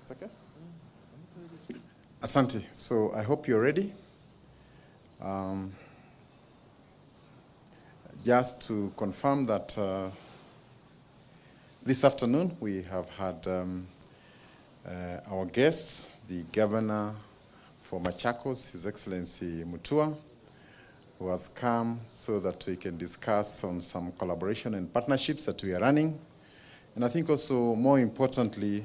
It's okay? Asante. So I hope you're ready. Just to confirm that this afternoon we have had our guests, the Governor for Machakos, His Excellency Mutua, who has come so that we can discuss on some collaboration and partnerships that we are running. And I think also, more importantly,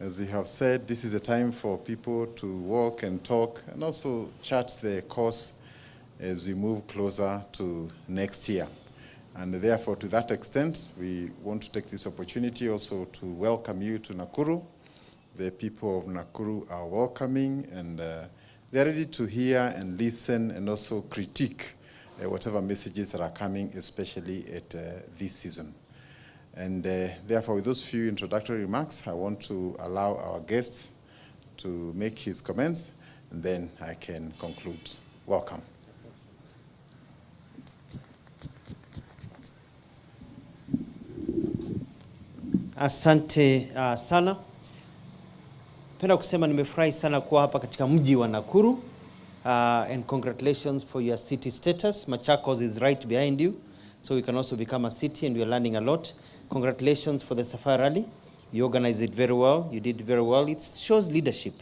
as we have said, this is a time for people to walk and talk and also chart the course as we move closer to next year. And therefore, to that extent, we want to take this opportunity also to welcome you to Nakuru. The people of Nakuru are welcoming, and they're ready to hear and listen and also critique whatever messages that are coming, especially at this season. And therefore, with those few introductory remarks, I want to allow our guest to make his comments, and then I can conclude. Welcome. Asante sana. Penda kusema nimefurahi sana kuwa hapa katika mji wa Nakuru. And congratulations for your city status. Machakos is right behind you, so we can also become a city, and we are learning a lot. Congratulations for the Safari Rally. You organized it very well. You did very well. It shows leadership.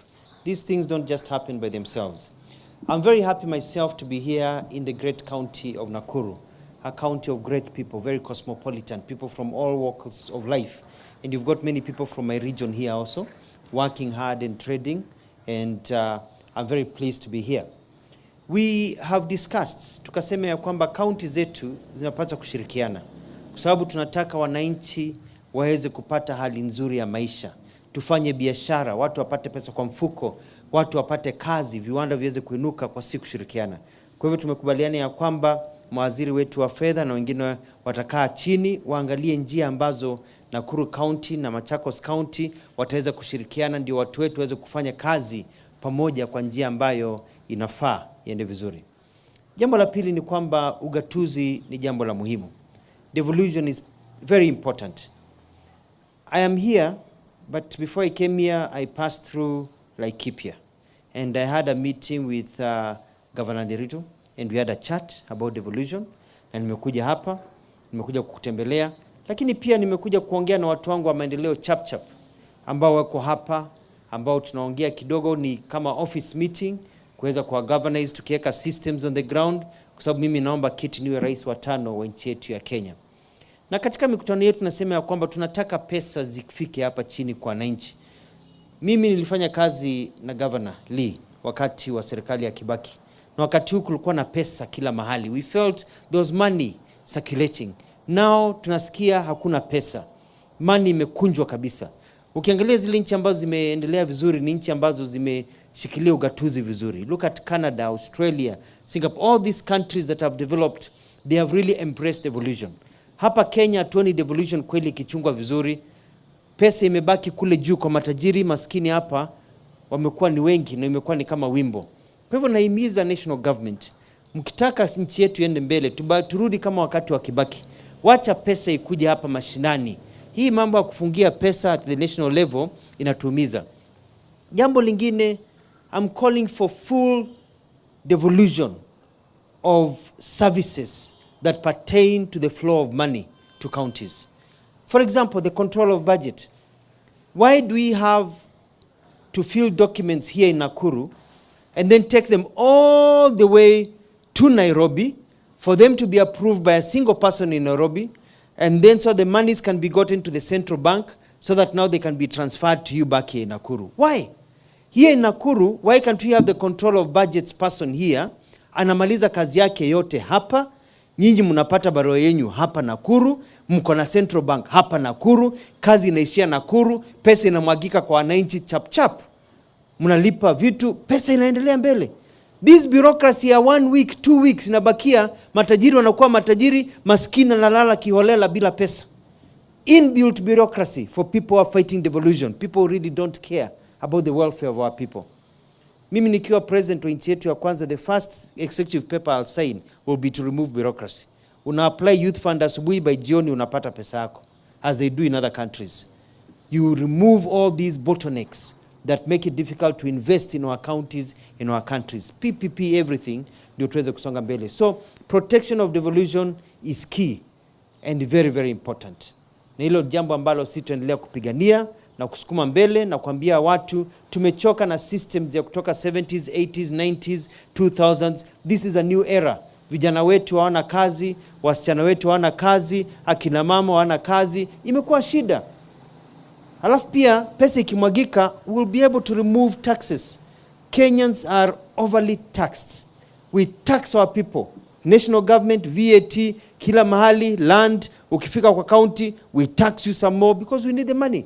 These things don't just happen by themselves. I'm very happy myself to be here in the great county of Nakuru, a county of great people, very cosmopolitan, people from all walks of life. And you've got many people from my region here also, working hard and trading, and I'm very pleased to be here. We have discussed, tukasema ya kwamba county zetu zinapaswa kushirikiana, kwa sababu tunataka wananchi waweze kupata hali nzuri ya maisha, tufanye biashara, watu wapate pesa kwa mfuko, watu wapate kazi, viwanda viweze kuinuka kwa si kushirikiana. Kwa hivyo tumekubaliana ya kwamba mawaziri wetu wa fedha na wengine watakaa chini waangalie njia ambazo Nakuru County na Machakos County wataweza kushirikiana, ndio watu wetu waweze kufanya kazi pamoja kwa njia ambayo inafaa iende vizuri. Jambo la pili ni kwamba ugatuzi ni jambo la muhimu. Devolution is very important. I am here, but before I came here, I passed through Laikipia, and I had a meeting with Governor Derito, and we had a chat about devolution. Na nimekuja hapa, nimekuja kukutembelea, lakini pia nimekuja kuongea na watu wangu wa maendeleo chap ambao wako hapa, ambao tunaongea kidogo ni kama office meeting, kuweza kuorganize tukiweka systems on the ground, kwa sababu mimi naomba kiti niwe rais wa 5 wa nchi yetu ya Kenya. Na katika mikutano yetu tunasema ya kwamba tunataka pesa zifike hapa chini kwa wananchi. Mimi nilifanya kazi na Governor Lee wakati wa serikali ya Kibaki, na wakati huu kulikuwa na pesa kila mahali. We felt there was money circulating. Now tunasikia hakuna pesa. Money imekunjwa kabisa. Ukiangalia zile nchi ambazo zimeendelea vizuri ni nchi ambazo zimeshikilia ugatuzi vizuri. Look at Canada, Australia, Singapore, all these countries that have developed, they have really embraced devolution. Hapa Kenya tuoni devolution kweli kichungwa vizuri. Pesa imebaki kule juu kwa matajiri, maskini hapa wamekuwa ni wengi na imekuwa ni kama wimbo. Kwa hivyo naimiza national government, mkitaka nchi yetu iende mbele, turudi kama wakati wa Kibaki. Wacha pesa ikuje hapa mashinani. Hii mambo ya kufungia pesa at the national level inatuumiza. Jambo lingine, I'm calling for full devolution of services that pertain to the flow of money to counties. For example, the control of budget. Why do we have to fill documents here in Nakuru and then take them all the way to Nairobi for them to be approved by a single person in Nairobi, and then so the monies can be gotten to the central bank so that now they can be transferred to you back here in Nakuru? Why? Here in Nakuru, why can't we have the control of budgets person here, anamaliza kazi yake yote hapa, nyinyi mnapata barua yenu hapa Nakuru, mko na central bank hapa Nakuru, kazi inaishia Nakuru, pesa inamwagika kwa wananchi chap, mnalipa vitu, pesa inaendelea mbele. This bureaucracy ya 1 week, 2 weeks inabakia, matajiri wanakuwa matajiri, maskini analala kiholela bila pesa. Inbuilt bureaucracy for people who are fighting devolution. People really don't care about the welfare of our people. Mimi nikiwa president wa nchi yetu ya kwanza, the first executive paper I'll sign will be to remove bureaucracy. Una apply youth fund asubuhi, by jioni unapata pesa yako, as they do in other countries. you remove all these bottlenecks that make it difficult to invest in our counties, in our countries. PPP, everything, ndio tuweze kusonga mbele. So protection of devolution is key and very, very important. Na hilo jambo ambalo sisi tuendelea kupigania na kusukuma mbele na kuambia watu tumechoka na systems ya kutoka 70s, 80s, 90s, 2000s. This is a new era. Vijana wetu hawana kazi, wasichana wetu hawana kazi, akina mama hawana kazi, imekuwa shida. Halafu pia pesa ikimwagika, we will be able to remove taxes. Kenyans are overly taxed. We tax our people. National government, VAT, kila mahali, land, ukifika kwa county, we tax you some more because we need the money.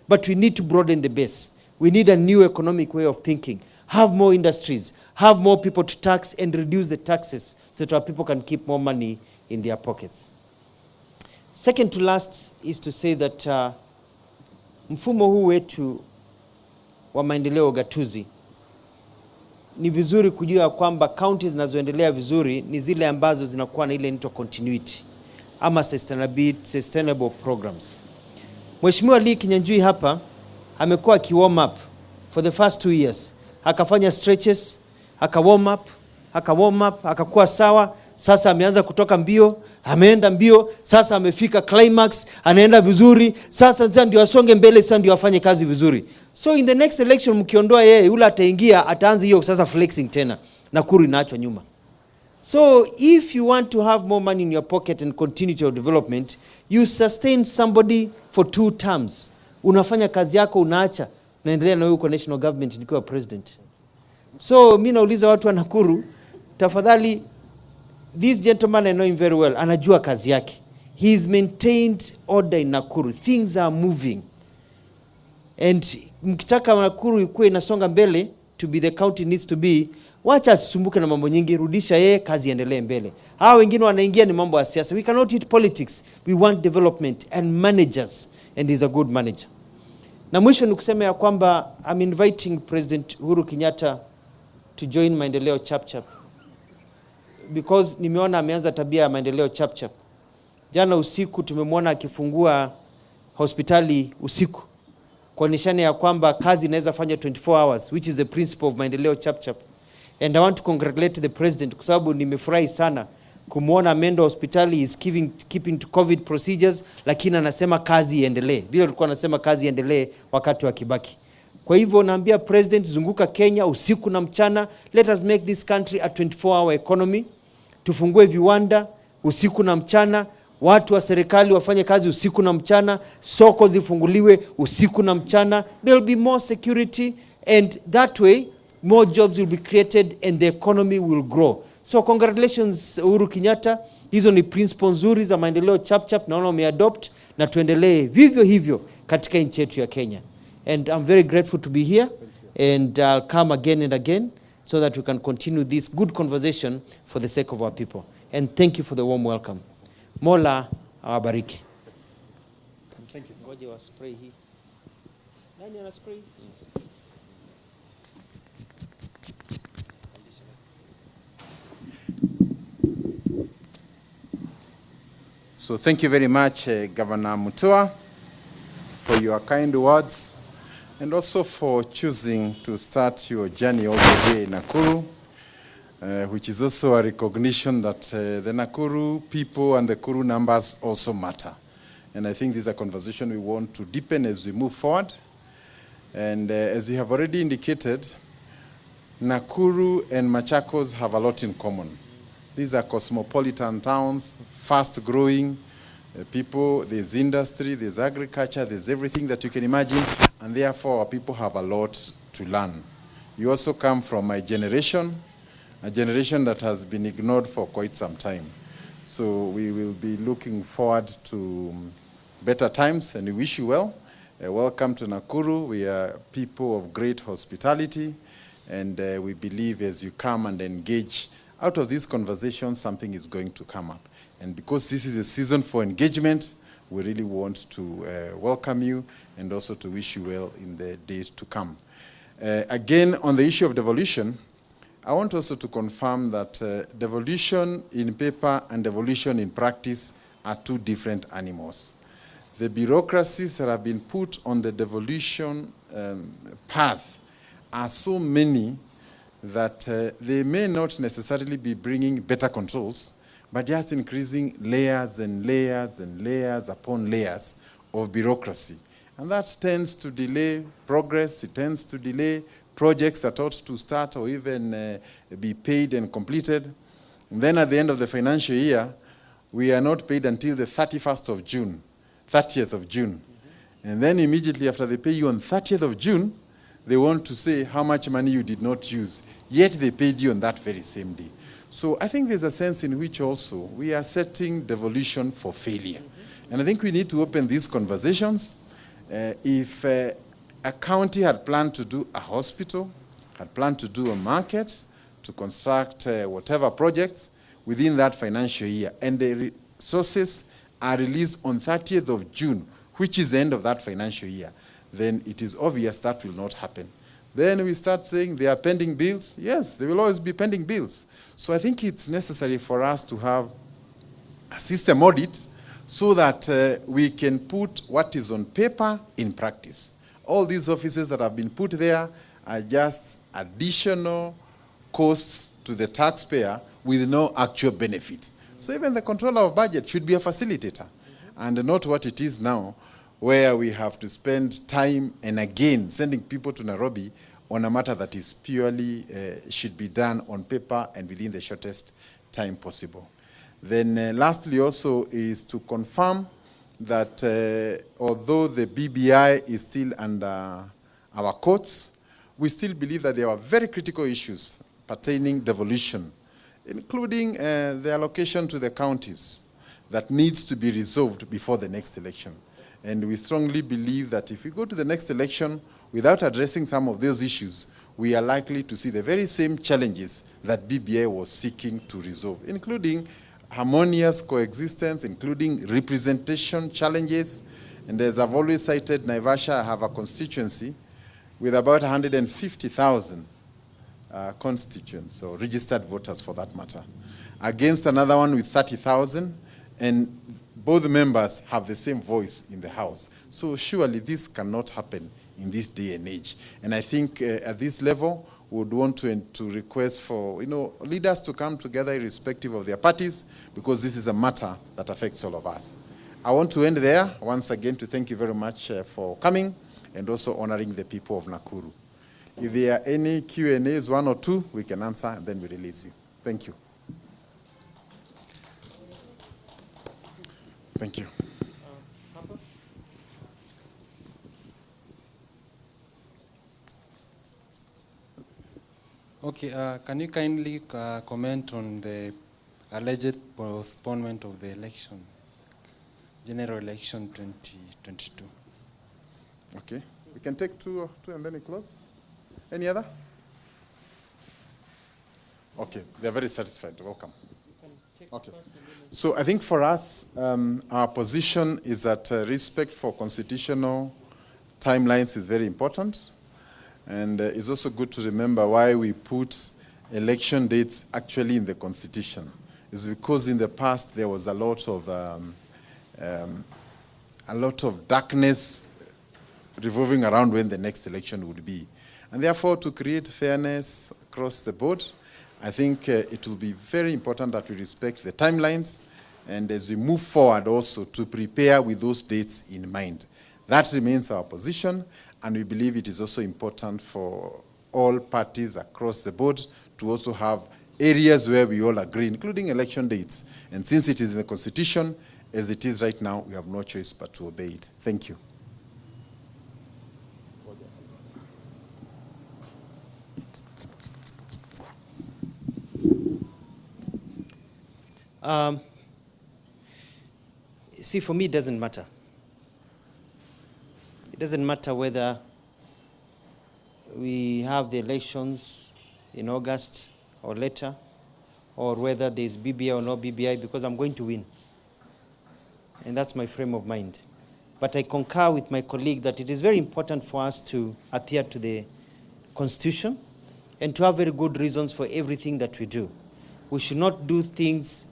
But we need to broaden the base. We need a new economic way of thinking. Have more industries, have more people to tax and reduce the taxes so that our people can keep more money in their pockets. Second to last is to say that mfumo huu wetu wa maendeleo gatuzi, ni vizuri kujua kwamba counties zinazoendelea vizuri ni zile ambazo zinakuwa na ile inaitwa continuity ama sustainable programs. Mheshimiwa Lee Kinyanjui hapa amekuwa warm up for the first 2 years. Akafanya stretches, warm up, akakuwa sawa. Sasa ameanza kutoka mbio, ameenda mbio, sasa amefika climax, anaenda vizuri. Sasa ndio asonge mbele, sasa ndio afanye kazi vizuri. So in the next election mkiondoa yeye, yule ataingia, ataanza hiyo sasa flexing tena. Nakuru inaachwa nyuma. So if you want to have more money in your pocket and continue your development, you sustain somebody for 2 terms. Unafanya kazi yako, unaacha, naendelea na wewe kwa national government nikiwa president. So mimi nauliza watu wa Nakuru, tafadhali, this gentleman, I know him very well, anajua kazi yake. He's maintained order in Nakuru. Things are moving. And mkitaka Nakuru ikuwe inasonga mbele, to be the county needs to be, wacha asisumbuke na mambo nyingi, rudisha yeye, kazi endelee mbele. Hao wengine wanaingia ni mambo ya siasa. We cannot eat politics. We want development and managers, and he's a good manager. Na mwisho ni kusema ya kwamba I'm inviting President Uhuru Kenyatta to join Maendeleo Chapchap, because nimeona ameanza tabia ya Maendeleo Chapchap. Jana usiku tumemwona akifungua hospitali usiku, kwa nishani ya kwamba kazi inaweza fanya 24 hours, which is the principle of Maendeleo Chapchap. And I want to congratulate the president kwa sababu nimefurahi sana kumwona amendo hospitali is keeping to COVID procedures, lakini anasema kazi iendelee. Vile alikuwa anasema kazi iendelee wakati wa Kibaki. Kwa hivyo naambia president, zunguka Kenya usiku na mchana. Let us make this country a 24-hour economy. Tufungue viwanda usiku na mchana. Watu wa serikali wafanye kazi usiku na mchana. Soko zifunguliwe usiku na mchana. There will be more security, and that way more jobs will be created and the economy will grow. So congratulations Uhuru Kenyatta. Hizo ni principles nzuri za Maendeleo Chapchap, naona umeadopt, na tuendelee vivyo hivyo katika nchi yetu ya Kenya. And I'm very grateful to be here, and I'll come again and again so that we can continue this good conversation for the sake of our people. And thank you for the warm welcome. Mola awabariki. Thank you. Ngoja wa spray hii. Nani ana spray? Yes. So thank you very much, Governor Mutua, for your kind words, and also for choosing to start your journey all the way in Nakuru, which is also a recognition that the Nakuru people and the Nakuru numbers also matter. And I think this is a conversation we want to deepen as we move forward. And as we have already indicated, Nakuru and Machakos have a lot in common. These are cosmopolitan towns, fast-growing people. There's industry, there's agriculture, there's everything that you can imagine, and therefore our people have a lot to learn. You also come from a generation that has been ignored for quite some time. So we will be looking forward to better times, and we wish you well. Welcome to Nakuru. We are people of great hospitality, and we believe as you come and engage out of this conversation, something is going to come up. And because this is a season for engagement, we really want to welcome you and also to wish you well in the days to come. Again, on the issue of devolution, I want also to confirm that devolution in paper and devolution in practice are 2 different animals. the bureaucracies that have been put on the devolution path are so many that they may not necessarily be bringing better controls, but just increasing layers and layers and layers upon layers of bureaucracy. And that tends to delay progress, it tends to delay projects that ought to start or even be paid and completed. And then at the end of the financial year, we are not paid until the 31st of June, 30th of June. And then immediately after they pay you on 30th of June, they want to say how much money you did not use, yet they paid you on that very same day. So I think there's a sense in which also we are setting devolution for failure. And I think we need to open these conversations. If a county had planned to do a hospital, had planned to do a market, to construct whatever projects within that financial year, and the resources are released on 30th of June, which is the end of that financial year, then it is obvious that will not happen. Then we start saying they are pending bills. Yes, there will always be pending bills. So I think it's necessary for us to have a system audit so that we can put what is on paper in practice. All these offices that have been put there are just additional costs to the taxpayer with no actual benefit. So even the controller of budget should be a facilitator and not what it is now, where we have to spend time and again sending people to Nairobi on a matter that is purely should be done on paper and within the shortest time possible. Then lastly also is to confirm that although the BBI is still under our courts, we still believe that there are very critical issues pertaining devolution, including the allocation to the counties that needs to be resolved before the next election. And we strongly believe that if we go to the next election without addressing some of those issues, we are likely to see the very same challenges that BBI was seeking to resolve, including harmonious coexistence, including representation challenges. And as I've always cited, Naivasha, I have a constituency with about 150,000 constituents, or registered voters for that matter, against another one with 30,000, and both members have the same voice in the House. So surely this cannot happen in this day and age. And I think at this level, we would want to request for leaders to come together irrespective of their parties, because this is a matter that affects all of us. I want to end there, once again, to thank you very much for coming and also honoring the people of Nakuru. If there are any Q&As, one or two, we can answer, and then we release you. Thank you. Thank you. Okay, can you kindly comment on the alleged postponement of the election, general election 2022? Okay, we can take two and then we close. Any other? Okay, they're very satisfied. Welcome. Okay. So I think for us, our position is that respect for constitutional timelines is very important. And it's also good to remember why we put election dates actually in the Constitution. It's because in the past there was a lot of darkness revolving around when the next election would be. And therefore, to create fairness across the board, I think it will be very important that we respect the timelines, and as we move forward also to prepare with those dates in mind. That remains our position, and we believe it is also important for all parties across the board to also have areas where we all agree, including election dates. And since it is in the Constitution, as it is right now, we have no choice but to obey it. Thank you. See, for me, it doesn't matter. It doesn't matter whether we have the elections in August or later, or whether there's BBI or no BBI, because I'm going to win. And that's my frame of mind. But I concur with my colleague that it is very important for us to adhere to the Constitution and to have very good reasons for everything that we do. We should not do things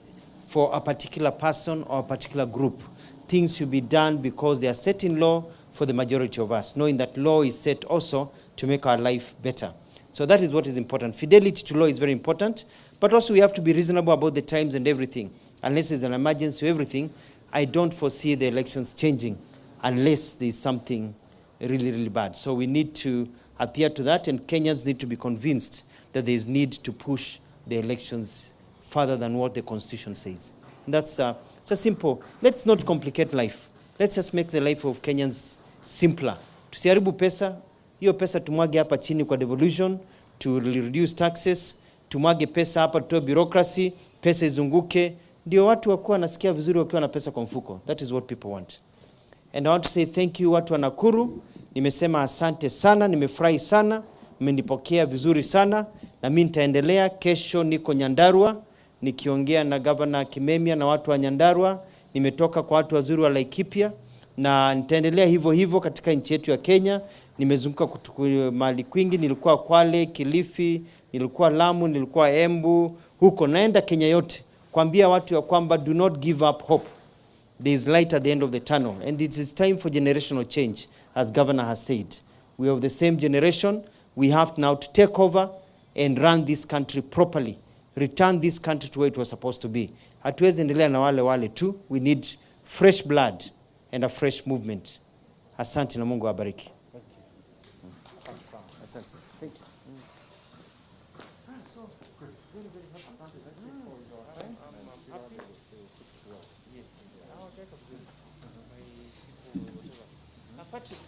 for a particular person or a particular group. things should be done because they are set in law for the majority of us, knowing that law is set also to make our life better. So that is what is important. Fidelity to law is very important, but also we have to be reasonable about the times and everything. Unless there's an emergency or everything, I don't foresee the elections changing unless there's something really, really bad. So we need to adhere to that, and Kenyans need to be convinced that there is need to push the elections further than what the Constitution says. And that's just simple. Let's not complicate life. Let's just make the life of Kenyans simpler. Tusiharibu pesa. Hiyo pesa tumwage hapa chini kwa devolution, to reduce taxes, tumwage pesa hapa tutoe bureaucracy, pesa izunguke, ndio watu wakuwa nasikia vizuri wakiwa na pesa kwa mfuko. That is what people want. And I want to say thank you watu wa Nakuru. Nimesema asante sana, nimefurahi sana, mmenipokea vizuri sana, na mimi nitaendelea. Kesho niko Nyandarua nikiongea na Governor Kimemia na watu wa Nyandarua. Nimetoka kwa watu wazuri wa Laikipia, na nitaendelea hivyo hivyo katika nchi yetu ya Kenya. Nimezunguka mahali kwingi, nilikuwa Kwale, Kilifi, nilikuwa Lamu, nilikuwa Embu, huko naenda Kenya yote kuambia watu ya kwamba do not give up hope. There is light at the end of the tunnel, and it is time for generational change, as Governor has said. We are of the same generation. We have now to take over and run this country properly. Return this country to where it was supposed to be. Hatuwezi endelea na wale tu. We need fresh blood and a fresh movement. Asante na Mungu awabariki. Asante. Thank you. So, Chris, very, very happy. Asante. Thank you for your time. I'm happy. Yes. Patrick.